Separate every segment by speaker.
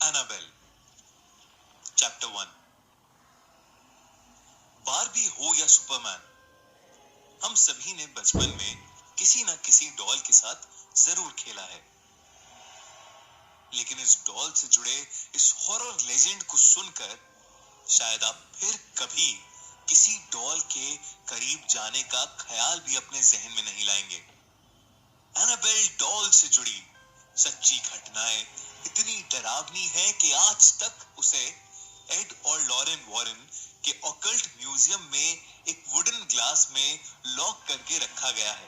Speaker 1: Annabelle chapter 1। Barbie हो या Superman, हम सभी ने बचपन में किसी न किसी डॉल के साथ जरूर खेला है। लेकिन इस डॉल से जुड़े इस हॉरर लेजेंड को सुनकर शायद आप फिर कभी किसी डॉल के करीब जाने का ख्याल भी अपने जहन में नहीं लाएंगे। एनाबेल डॉल से जुड़ी सच्ची घटनाएं इतनी डरावनी है कि आज तक उसे एड और लॉरेन वॉरेन के ऑकल्ट म्यूजियम में एक वुडन ग्लास में लॉक करके रखा गया है।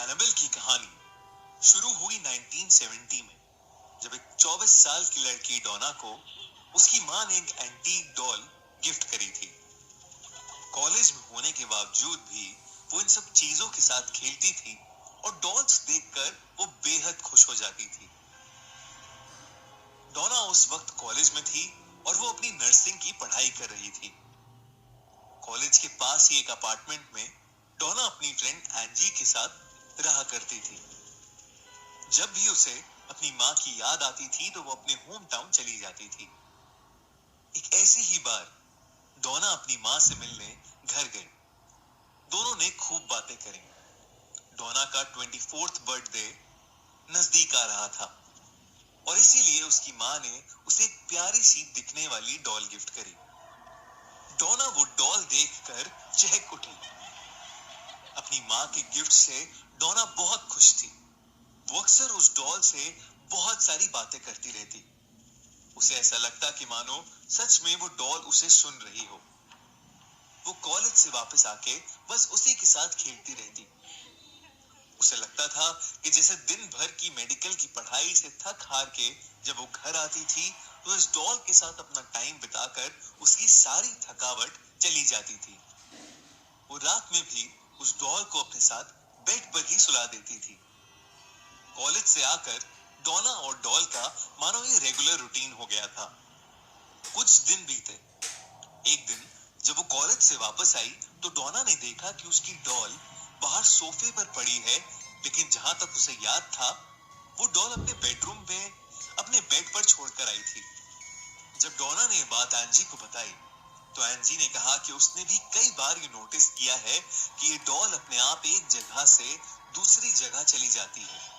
Speaker 1: एनाबेल की कहानी शुरू हुई 1970 में, जब एक 24 साल की लड़की डोना को उसकी मां ने एक एंटीक डॉल गिफ्ट करी थी। कॉलेज में होने के बावजूद भी वो इन सब चीजों के साथ खेलती थी और डॉल्स देखकर वो बेहद खुश हो जाती थी। डोना उस वक्त कॉलेज में थी और वो अपनी नर्सिंग की पढ़ाई कर रही थी। कॉलेज के पास ही एक अपार्टमेंट में डोना अपनी फ्रेंड एंजी के साथ रहा करती थी। जब भी उसे अपनी माँ की याद आती थी तो वो अपने होम टाउन चली जाती थी। एक ऐसी ही बार डोना अपनी माँ से मिलने घर गई। दोनों ने खूब बातें करी। डोना का 24th बर्थडे नजदीक आ रहा था और इसीलिए उसकी माँ ने उसे एक प्यारी सी दिखने वाली डॉल गिफ्ट करी। डोना वो डॉल देखकर चहक उठी। अपनी माँ के गिफ्ट से डोना बहुत खुश थी। वो अक्सर उस डॉल से बहुत सारी बातें करती रहती। उसे ऐसा लगता कि मानो सच में वो डॉल उसे सुन रही हो। वो कॉलेज से वापस आके बस उसी के साथ खेलती रहती। उसे लगता था कि जैसे दिन भर की मेडिकल की पढ़ाई से थक हार के जब वो घर आती थी तो इस डॉल के साथ अपना टाइम बिताकर उसकी सारी थकावट चली जाती थी। वो रात में भी उस डॉल को अपने साथ बेड पर ही सुला देती थी। कॉलेज से आकर डोना और डॉल का मानो ये रेगुलर रूटीन हो गया था। कुछ दिन बीते। एक दिन जब वो कॉलेज से वापस आई तो डोना ने देखा कि उसकी डॉल बाहर सोफे पर पड़ी है, लेकिन जहां तक उसे याद था वो डॉल अपने बेडरूम में अपने बेड पर छोड़कर आई थी। जब डोना ने ये बात एंजी को बताई तो एंजी ने कहा कि उसने भी कई बार ये नोटिस किया है कि ये डॉल अपने आप एक जगह से दूसरी जगह चली जाती है।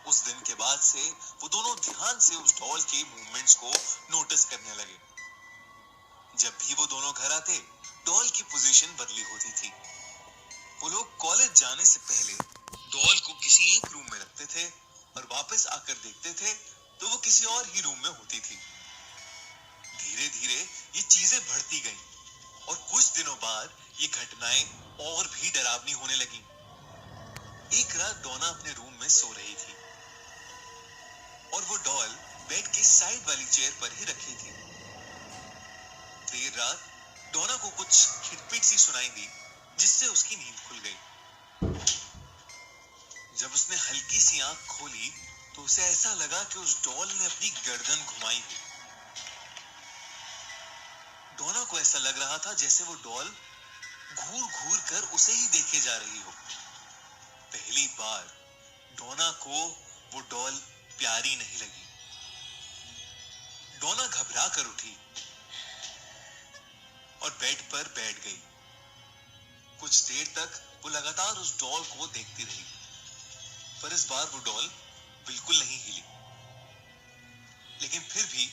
Speaker 1: उस दिन के बाद से वो दोनों ध्यान से उस डॉल के मूवमेंट्स को नोटिस करने लगे। जब भी वो दोनों घर आते डॉल की पोजीशन बदली होती थी। वो लोग कॉलेज जाने से पहले डॉल को किसी एक रूम में रखते थे और वापस आकर देखते थे तो वो किसी और ही रूम में होती थी। धीरे धीरे ये चीजें बढ़ती गईं और कुछ दिनों बाद ये घटनाएं और भी डरावनी होने लगीं। एक रात डोना अपने रूम में सो रही थी और वो डॉल बेड के साइड वाली चेयर पर ही रखी थी। देर रात डोना को कुछ खिटपिट सी सुनाई दी जिससे उसकी नींद खुल गई। जब उसने हल्की सी आंख खोली तो उसे ऐसा लगा कि उस डॉल ने अपनी गर्दन घुमाई है। डोना को ऐसा लग रहा था जैसे वो डॉल घूर घूर कर उसे ही देखे जा रही हो। पहली बार डोना को वो डॉल प्यारी नहीं लगी। डोना घबरा कर उठी और बेड पर बैठ गई। कुछ देर तक वो लगातार उस डॉल को देखती रही, पर इस बार वो डॉल बिल्कुल नहीं हिली। लेकिन फिर भी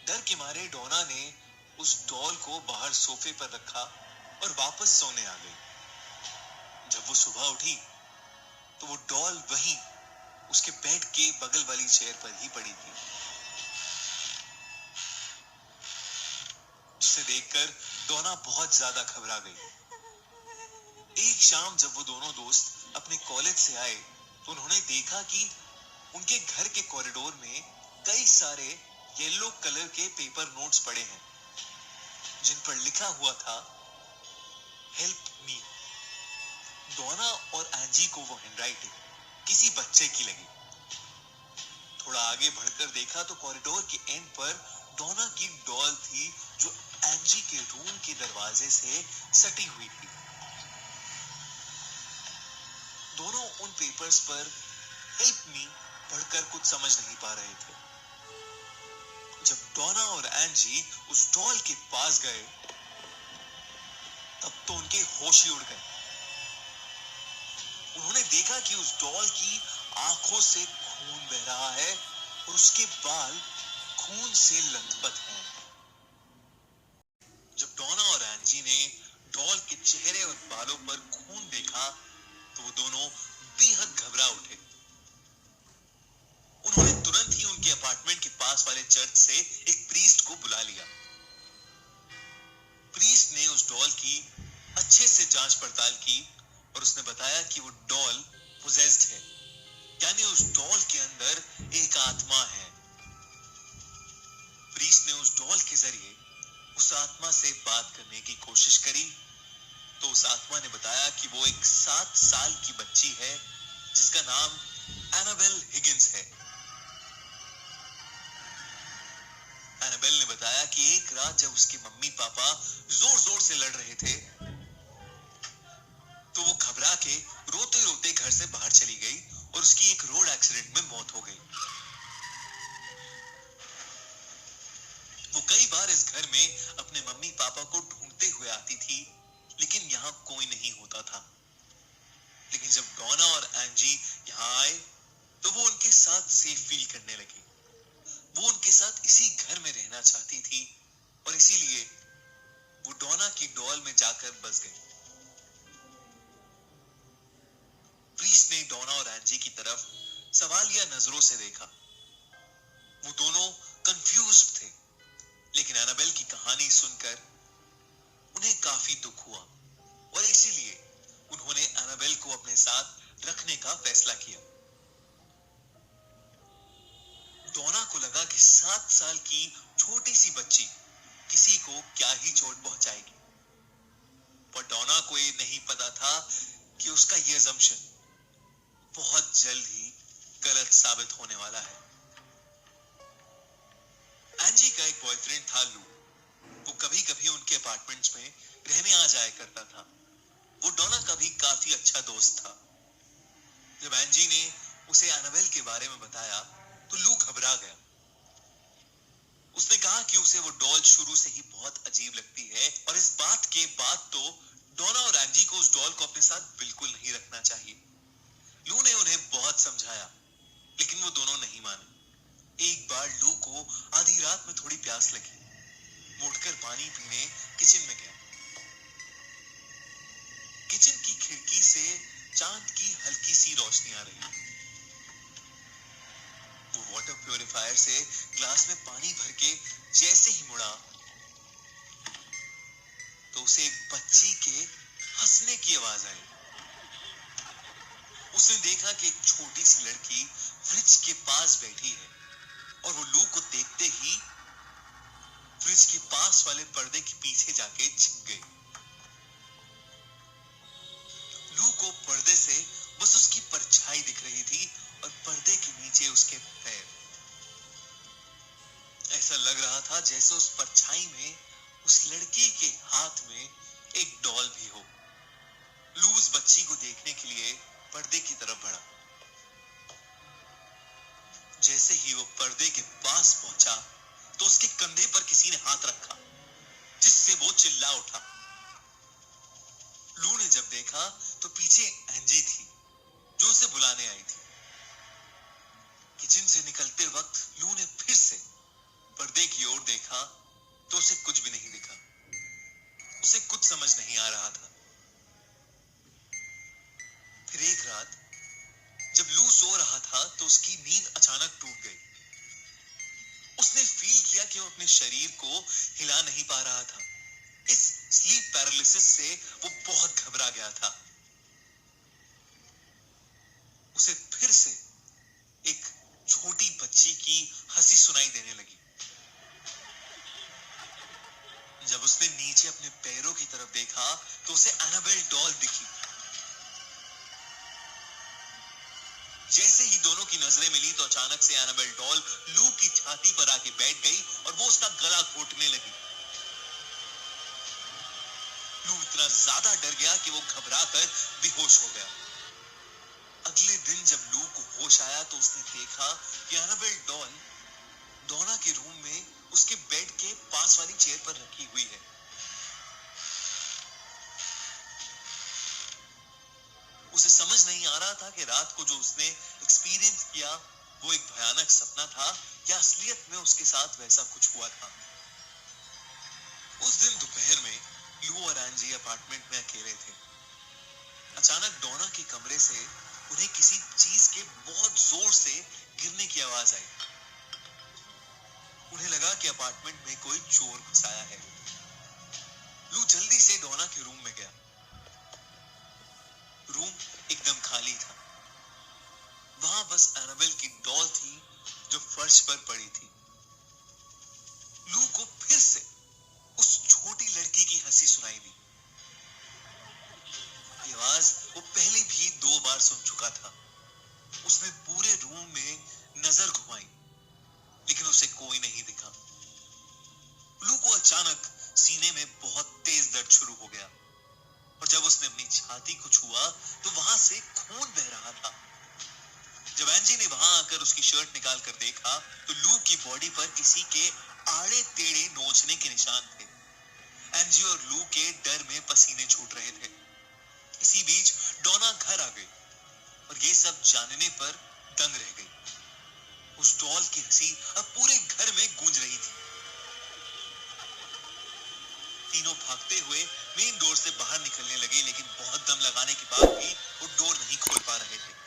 Speaker 1: डर के मारे डोना ने उस डॉल को बाहर सोफे पर रखा और वापस सोने आ गई। जब वो सुबह उठी तो वो डॉल वहीं उसके बेड के बगल वाली चेयर पर ही पड़ी थी, जिसे देखकर डोना बहुत ज्यादा घबरा गई। एक शाम जब वो दोनों दोस्त अपने कॉलेज से आए तो उन्होंने देखा कि उनके घर के कॉरिडोर में कई सारे येलो कलर के पेपर नोट्स पड़े हैं जिन पर लिखा हुआ था हेल्प मी। डोना और एंजी को वो हैंडराइटिंग किसी बच्चे की लगी। थोड़ा आगे बढ़कर देखा तो कॉरिडोर के एंड पर डोना की डॉल थी जो एंजी के रूम के दरवाजे से सटी हुई थी। दोनों उन पेपर्स पर हेल्प मी पढ़कर कुछ समझ नहीं पा रहे थे। जब डोना और एंजी उस डॉल के पास गए, तब तो उनके होश ही उड़ गए। उन्होंने देखा कि उस डॉल की आंखों से खून बह रहा है और उसके बाल खून से लथपथ हैं। जब डोना और एंजी ने डॉल के चेहरे और बालों पर खून देखा, तो वो दोनों बेहद घबरा उठे। उन्होंने तुरंत ही उनके अपार्टमेंट के पास वाले चर्च से एक प्रीस्ट को बुला लिया। प्रीस्ट ने उस डॉल की अच्छे से जांच पड़ताल की और उसने बताया कि वो डॉल पोजेस्ड है, यानी उस डॉल के अंदर एक आत्मा है। प्रीस्ट ने उस डॉल के जरिए उस आत्मा से बात करने की कोशिश करी, तो उस आत्मा ने बताया कि वो एक 7 साल की बच्ची है जिसका नाम एनाबेल हिगिंस है। एनाबेल ने बताया कि एक रात जब उसके मम्मी पापा जोर जोर से लड़ रहे थे, तो वो घबरा के रोते रोते घर से बाहर चली गई और उसकी एक रोड एक्सीडेंट में मौत हो गई। वो कई बार इस घर में अपने मम्मी पापा को ढूंढते हुए आती थी, लेकिन यहाँ कोई नहीं होता था। लेकिन जब डोना और एंजी यहाँ आए, तो वो उनके साथ सेफ फील करने लगी। वो उनके साथ इसी घर में रहना चाहती थी और इसीलिए वो डोना की डॉल में जाकर बस गई। प्रीस्ट ने डोना और एंजी की तरफ सवालिया नजरों से देखा। वो दोनों कंफ्यूज्ड थे, लेकिन एनाबेल की कहानी सुनकर उन्हें काफी दुख हुआ और इसीलिए उन्होंने एनाबेल को अपने साथ रखने का फैसला किया। डोना को लगा कि 7 साल की छोटी सी बच्ची किसी को क्या ही चोट पहुंचाएगी, पर डोना को ये नहीं पता था कि उसका ये अजम्पशन बहुत जल्द ही गलत साबित होने वाला है। एंजी का एक बॉयफ्रेंड था, लू। वो कभी कभी उनके अपार्टमेंट्स में रहने आ जाया करता था। वो डोना का भी काफी अच्छा दोस्त था। जब एंजी ने उसे एनाबेल के बारे में बताया, तो लू घबरा गया। उसने कहा कि उसे वो डॉल शुरू से ही बहुत अजीब लगती है और इस बात के बाद तो डोना और एंजी को उस डॉल को अपने साथ बिल्कुल नहीं रखना चाहिए। लू ने उन्हें बहुत समझाया, लेकिन वो दोनों नहीं माने। एक बार लू को आधी रात में थोड़ी प्यास लगी। वो उठकर पानी पीने किचन में गया। किचन की खिड़की से चांद की हल्की सी रोशनी आ रही थी। वो वाटर प्यूरिफायर से ग्लास में पानी भर के जैसे ही मुड़ा, तो उसे एक बच्ची के हंसने की आवाज आई। उसने देखा कि एक छोटी सी लड़की फ्रिज के पास बैठी है और वो लू को देखते ही फ्रिज के पास वाले पर्दे के पीछे जाके छिप गई। लू को पर्दे से बस उसकी परछाई दिख रही थी और पर्दे के नीचे उसके पैर। ऐसा लग रहा था जैसे उस परछाई में उस लड़की के हाथ में एक डॉल भी हो। लू उस बच्ची को देखने के लिए पर्दे की तरफ बढ़ा। जैसे ही वो पर्दे के पास पहुंचा, तो उसके कंधे पर किसी ने हाथ रखा, जिससे वो चिल्ला उठा। लू ने जब देखा तो पीछे एंजी थी, जो उसे बुलाने आई थी। किचन से निकलते वक्त लू ने फिर से पर्दे की ओर देखा, तो उसे कुछ भी नहीं दिखा। उसे कुछ समझ नहीं आ रहा था। फिर एक रात जब लू सो रहा था, तो उसकी नींद अचानक टूट गई। उसने फील किया कि वो अपने शरीर को हिला नहीं पा रहा था। इस स्लीप पैरालिसिस से वो बहुत घबरा गया था। उसे फिर से एक छोटी बच्ची की हंसी सुनाई देने लगी। जब उसने नीचे अपने पैरों की तरफ देखा, तो उसे एनाबेल डॉल दिखी। जैसे ही दोनों की नजरें मिली, तो अचानक से एनाबेल डॉल लू की छाती पर आके बैठ गई और वो उसका गला घोटने लगी। लू इतना ज्यादा डर गया कि वो घबरा कर बेहोश हो गया। अगले दिन जब लू को होश आया, तो उसने देखा कि एनाबेल डॉल डोना के रूम में उसके बेड के पास वाली चेयर पर रखी हुई है। उसे समझ नहीं आ रहा था कि रात को जो उसने एक्सपीरियंस किया वो एक भयानक सपना था या असलियत में उसके साथ वैसा कुछ हुआ था। उस दिन दोपहर में लू और एंजी अपार्टमेंट में अकेले थे। अचानक डोना के कमरे से उन्हें किसी चीज के बहुत जोर से गिरने की आवाज आई। उन्हें लगा कि अपार्टमेंट में कोई चोर घुस आया है। लू जल्दी से डोना के रूम में गया। रूम एकदम खाली था। वहां बस एनाबेल की डॉल थी जो फर्श पर पड़ी थी। लू को फिर से उस छोटी लड़की की हंसी सुनाई दी। ये आवाज वो पहले भी 2 बार सुन चुका था। उसने पूरे रूम में नजर घुमाई लेकिन उसे कोई नहीं दिखा। लू को अचानक सीने में बहुत तेज दर्द शुरू हो गया और जब उसने अपनी छाती को छुआ तो वहां से खून बह रहा था। जब एंजी ने वहां आकर उसकी शर्ट निकाल कर देखा तो लू की बॉडी पर किसी के आड़े टेढ़े नोचने के निशान थे। एंजी और लू के डर में पसीने छूट रहे थे। इसी बीच डोना घर आ गई और ये सब जानने पर दंग रह गई। उस डॉल की हंसी अब पूरे घर में गूंज रही थी। तीनों भागते हुए मेन डोर से बाहर निकलने लगे लेकिन बहुत दम लगाने के बाद भी वो डोर नहीं खोल पा रहे थे।